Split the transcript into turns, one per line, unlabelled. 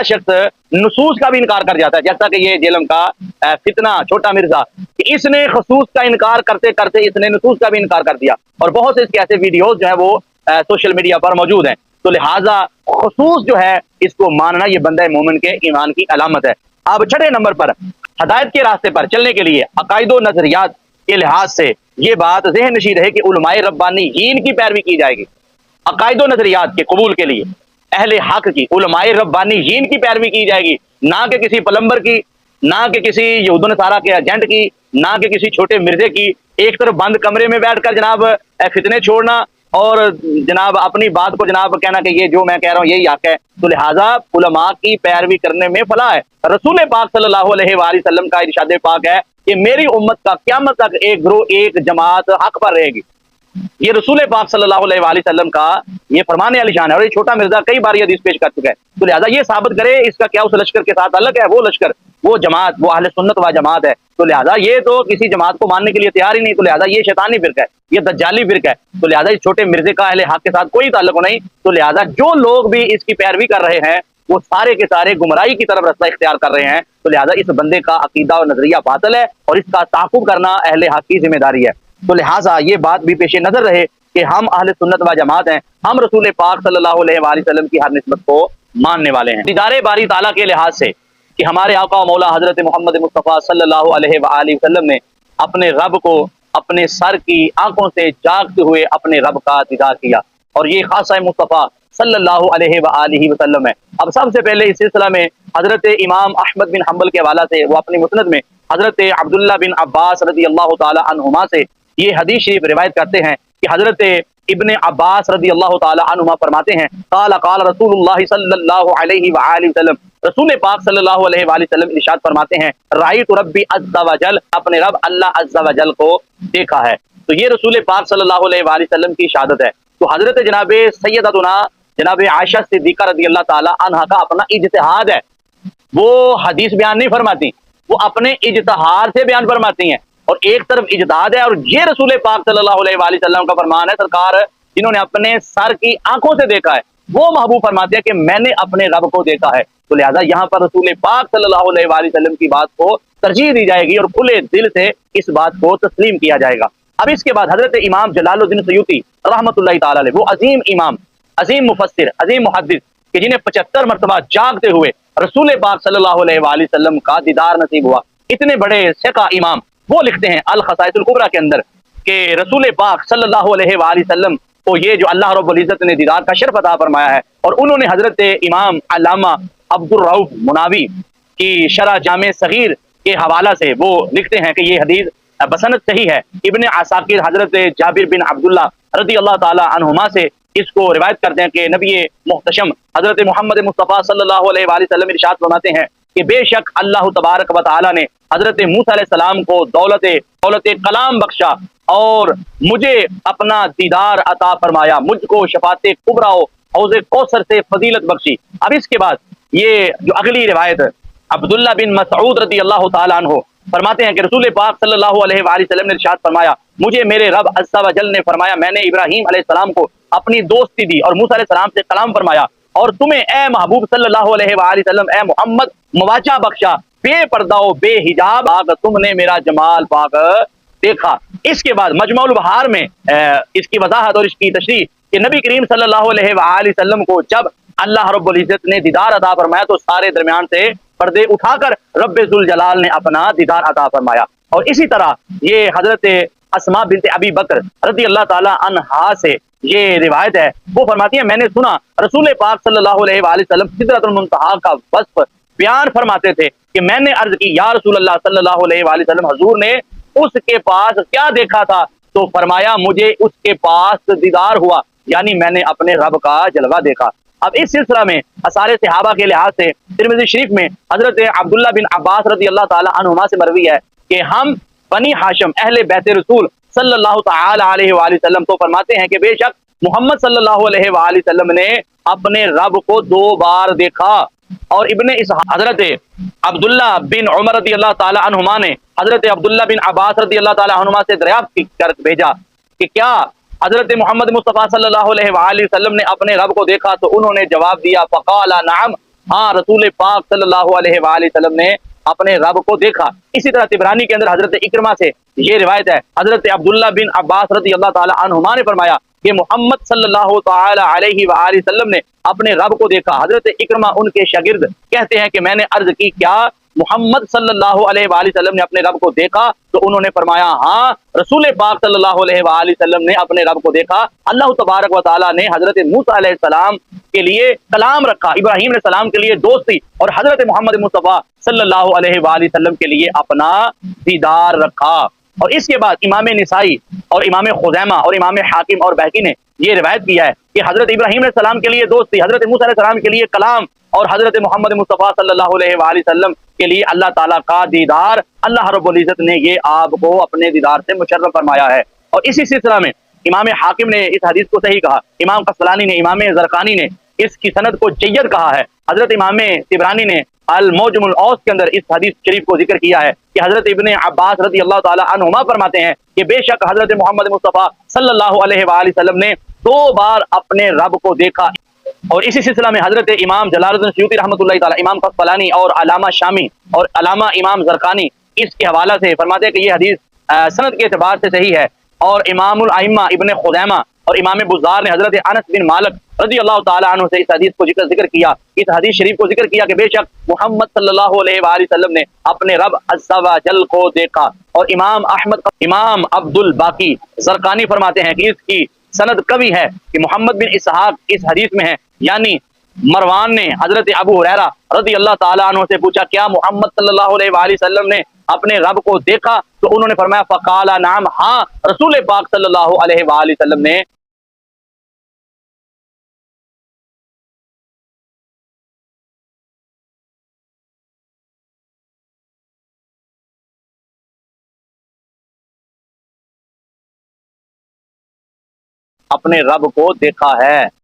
ऐसा शख्स नसूस का भी इनकार कर जाता है, जैसा कि ये जेलम का फितना छोटा मिर्जा, कि इसने खसूस का इनकार करते करते इसने नसूस का भी इनकार कर दिया, और बहुत से इसके ऐसे वीडियोस जो है वो सोशल मीडिया पर मौजूद हैं। तो लिहाजा खसूस जो है इसको मानना ये बंदा मोमिन के ईमान की अलामत है। अब छठे नंबर पर हदायत के रास्ते पर चलने के लिए अकायद व नजरियात के लिहाज से ये बात ज़हन नशीं रहे कि उलमाए रब्बानीयीन की पैरवी की जाएगी। अकायद व नजरियात के कबूल के लिए अहले हक की, उलमाए रब्बानीयीन की पैरवी की जाएगी, ना कि किसी पलम्बर की, ना कि किसी यहूद नसारा के एजेंट की, ना कि किसी छोटे मिर्जे की। एक तरफ बंद कमरे में बैठकर जनाब फितने छोड़ना और जनाब अपनी बात को जनाब कहना कि ये जो मैं कह रहा हूँ यही हक है। तो लिहाजा उलमा की पैरवी करने में फलाह है। रसूल पाक सल्लल्लाहु अलैहि वसल्लम का इरशाद पाक है कि मेरी उम्मत का क़यामत तक एक ग्रोह एक जमात हक पर रहेगी। ये रसूल पाक सल्लल्लाहु अलैहि वसल्लम का ये फरमान अलीशान है, और ये छोटा मिर्जा कई बार ये हदीस पेश कर चुका है। तो लिहाजा ये साबित करे इसका क्या उस लश्कर के साथ अलग है, वो लश्कर, वो जमात, वो अहले सुन्नत व जमात है। तो लिहाजा ये तो किसी जमात को मानने के लिए तैयार ही नहीं। तो लिहाजा ये शैतानी फिरका है, ये दज्जाली फिरका है। तो लिहाजा इस छोटे मिर्जे का अहले हक के साथ कोई ताल्लुक नहीं। तो लिहाजा जो लोग भी इसकी पैरवी कर रहे हैं वो सारे के सारे गुमराही की तरफ रास्ता इख्तियार कर रहे हैं। तो लिहाजा इस बंदे का अकीदा और नजरिया बातिल है, और इसका ताक़ुब करना अहले हक की जिम्मेदारी है। तो लिहाजा ये बात भी पेश नजर रहे कि हम अहले सुन्नत व जमात हैं, हम रसूल पाक सल्लल्लाहु अलैहि वसल्लम की हर निस्बत को मानने वाले हैं। दीदारे बारी ताला के लिहाज से कि हमारे आका मौला हजरत मोहम्मद मुस्तफ़ा सल्लल्लाहु अलैहि वसल्लम ने अपने रब को अपने सर की आंखों से जागते हुए अपने रब का दीदार किया, और ये खासा मुस्तफ़ा सल्लल्लाहु अलैहि वसल्लम है। अब सबसे पहले इस सिलसिला में हजरत इमाम अहमद बिन हम्बल के हवाला से वो अपनी मुस्नद में हजरत अब्दुल्ला बिन अब्बास रज़ी अल्लाह ताला अन्हुमा से ये हदीस शरीफ रिवायत करते हैं कि हजरत इब्ने अब्बास रज़ी अल्लाह ताला अन्हुमा फरमाते हैं, काला काल रसूलुल्लाह सल्लल्लाहु अलैहि वसल्लम, रसूल पाक सल्लल्लाहु अलैहि वसल्लम इरशाद फरमाते हैं, राइतु रब्बी अज़्ज़ा वजल, अपने रब अल्लाह अज़्ज़ा वजल को देखा है। तो ये रसूल पाक सल्लल्लाहु अलैहि वसल्लम की शहादत है। तो हजरत जनाब सैयदतुना जनाब आयशा सिद्दीक़ा रज़ी अल्लाह ताला अन्हा का अपना इज्तिहाद है, वो हदीस बयान नहीं फरमाती, वो अपने इज्तिहाद से बयान फरमाती हैं। और एक तरफ इज्तिहाद है, और ये रसूल पाक सल्लल्लाहु अलैहि वसल्लम का फरमान है, सरकार जिन्होंने अपने सर की आंखों से देखा है, वो महबूब फरमाते हैं कि मैंने अपने रब को देखा है। तो लिहाजा यहाँ पर रसूल पाक सल्लल्लाहु अलैहि वसल्लम की बात को तरजीह दी जाएगी और खुले दिल से इस बात को तस्लीम किया जाएगा। अब इसके बाद हजरत इमाम जलालुद्दीन सयूती रहमतुल्लाहि ताला अलैह, वो अजीम इमाम, अजीम मुफस्सिर, अजीम मुहद्दिस, कि जिन्हें 75 मरतबा जागते हुए रसूल पाक सल्लल्लाहु अलैहि वसल्लम का दीदार नसीब हुआ, इतने बड़े सिका इमाम, वो लिखते हैं अल खसाइसुल कुबरा के अंदर कि रसूल पाक सल्लल्लाहु अलैहि वसल्लम को ये जो अल्लाह रब्बुल इज्जत ने दीदार का शर्फ अता फरमाया है, और उन्होंने हजरत इमाम अल्लामा अब्दुर रऊफ मुनावी की शरह जामे सगीर के हवाला से वो लिखते हैं कि ये हदीस बसनद सही है। इब्ने आसाकिर हजरत जाबिर बिन अब्दुल्ला रज़ी अल्लाह ताला अन्हुमा से इसको रिवायत करते हैं कि नबी मुहतशम हजरत मोहम्मद मुस्तफ़ा सल्लल्लाहु अलैहि वसल्लम इरशाद फरमाते हैं कि बेशक अल्लाह तबारक व तआला ने हजरत मूसा अलैहिस्सलाम को दौलत कलाम बख्शा, और मुझे अपना दीदार अता फरमाया, मुझको शफात कुबरा हौज़े कौसर से फजीलत बख्शी। अब इसके बाद ये जो अगली रिवायत अब्दुल्ला बिन मसऊद रज़ी अल्लाह ताला अन्हु फरमाते हैं कि रसूल पाक सल्लल्लाहु अलैहि वसल्लम ने इरशाद फरमाया, मुझे मेरे रब अज़्ज़ा वजल ने फरमाया, मैंने इब्राहीम अलैहिस्सलाम को अपनी दोस्ती दी और मूसा अलैहिस्सलाम से कलाम फरमाया, और तुम्हें ए महबूब सल्लल्लाहु अलैहि वसल्लम, ए मोहम्मद, मवाचा बख्शा, बेपर्दा बेहिजाब आग तुमने मेरा जमाल पाक देखा। इसके बाद मजमुउल बहार में इसकी वजाहत और इसकी तशरीह कि नबी करीम सल्लल्लाहु अलैहि वसल्लम को जब अल्लाह रब्बुल इज्जत ने दीदार अता फरमाया तो सारे दरमियान से पर्दे उठाकर रब्बे जुल जलाल ने अपना दीदार अता फरमाया। और इसी तरह ये हजरत अस्मा बिन्त अबी बकर रज़ी अल्लाह ताला अन्हा से ये रिवायत है, वो फरमाती है, मैंने सुना रसूल पाक सल्लल्लाहु अलैहि वसल्लम सिदरतुल मुंतहा का वस्फ बयान फरमाते थे कि मैंने अर्ज की, या रसूल अल्लाह सल्लल्लाहु अलैहि वसल्लम, हुजूर ने उसके पास क्या देखा था? तो फरमाया, मुझे उसके पास दीदार हुआ, यानी मैंने अपने रब का जलवा देखा। अब इस सिलसिला में असारे सहाबा के लिहाज से तिरमिज़ी शरीफ में हजरत अब्दुल्ला बिन अब्बास रज़ी अल्लाह ताला अन्हुमा से मरवी है कि हम बनी हाशिम अहले बैत रसूल सल्लल्लाहु ताला अलैहि वसल्लम तो फरमाते हैं कि बेशक मोहम्मद सल्लल्लाहु अलैहि वसल्लम ने अपने रब को 2 बार देखा। और इब्ने इस हजरत अब्दुल्ला बिन उमर रज़ी अल्लाह ताला अन्हुमा ने हजरत अब्दुल्ला बिन अब्बास रज़ी अल्लाह ताला अन्हुमा से दरियाफ्त कर भेजा कि क्या हजरत मोहम्मद मुस्तफ़ा सल्लल्लाहु अलैहि वसल्लम ने अपने रब को देखा? तो उन्होंने जवाब दिया, फ़क़ाला नअम, हाँ रसूल पाक सल्लल्लाहु अलैहि वसल्लम ने अपने रब को देखा। इसी तरह तिबरानी के अंदर हजरत इक्रमा से ये रिवायत है, हजरत अब्दुल्ला बिन अब्बास रज़ी अल्लाह ताला अन्हुमा ने फरमाया कि मोहम्मद सल्लल्लाहु ताला अलैहि वसल्लम ने अपने रब को देखा। हजरत इक्रमा उनके शागिर्द कहते हैं कि मैंने अर्ज की क्या मोहम्मद सल्लल्लाहु अलैहि वसल्लम ने अपने रब को देखा? तो उन्होंने फरमाया हाँ रसूल पाक सल्लल्लाहु अलैहि वसल्लम ने अपने रब को देखा। अल्लाह तबारक व तआला ने हजरत मूसा अलैहिस्सलाम के लिए कलाम रखा, इब्राहिम अलैहिस्सलाम के लिए दोस्ती, और हजरत मोहम्मद मुस्तफ़ा सल्लल्लाहु अलैहि वसल्लम के लिए अपना दीदार रखा। और इसके बाद इमाम निसाई और इमाम खुज़ैमा और इमाम हाकिम और बहकी ने ये रिवायत किया है कि हजरत इब्राहिम अलैहिस्सलाम के लिए दोस्ती, हजरत मूसा अलैहिस्सलाम के लिए कलाम और हजरत मोहम्मद मुस्तफ़ा सल्लल्लाहु अलैहि वसल्लम के लिए अल्लाह ताला का दीदार, अल्लाह रब्बुल इज़्ज़त ने ये आपको अपने दीदार से मुशर्रफ फरमाया है। और इसी सिलसिला में इमाम हाकिम ने इस हदीस को सही कहा, इमाम कस्लानी ने, इमाम ज़रक़ानी ने इसकी सनद को जय्यद कहा है। हजरत इमाम तिबरानी ने अल मौजमुल औस के अंदर इस हदीस शरीफ को जिक्र किया है कि हजरत इब्ने अब्बास रज़ी अल्लाह ताला अन्हुमा फरमाते हैं कि बेशक हजरत मोहम्मद मुस्तफ़ा सल्लल्लाहु अलैहि वसल्लम ने 2 बार अपने रब को देखा। और इसी सिलसिला में हजरत इमाम जलालुद्दीन सयूती रहमतुल्लाह ताला, इमाम कस्लानी और अलामा शामी और अलामा इमाम ज़रक़ानी इसके हवाला से फरमाते हैं कि ये हदीस सनद के एतबार से सही है। और इमामुल अइम्मा इब्ने खुज़ैमा और इमाम बुज़ार ने हजरत अनस बिन मालिक रज़ी अल्लाह ताला अन्हु से इस हदीस को जिक्र किया, इस हदीस शरीफ को जिक्र किया कि बेशक मोहम्मद सल्लल्लाहु अलैहि वसल्लम ने अपने रब अज़्ज़ा व जल को देखा। और इमाम अहमद, इमाम अब्दुल बाकी ज़रक़ानी फरमाते हैं कि इसकी सनद कवी है कि मोहम्मद बिन इसहाक इस हदीस में है, यानी मरवान ने हजरत अबू हुरैरा रज़ी अल्लाह ताला अन्हु से पूछा क्या मोहम्मद सल्लल्लाहु अलैहि वसल्लम ने अपने रब को देखा? तो उन्होंने फरमाया फ़क़ाला नाम, हाँ रसूल पाक सल्लल्लाहु अलैहि वसल्लम ने अपने रब को देखा है।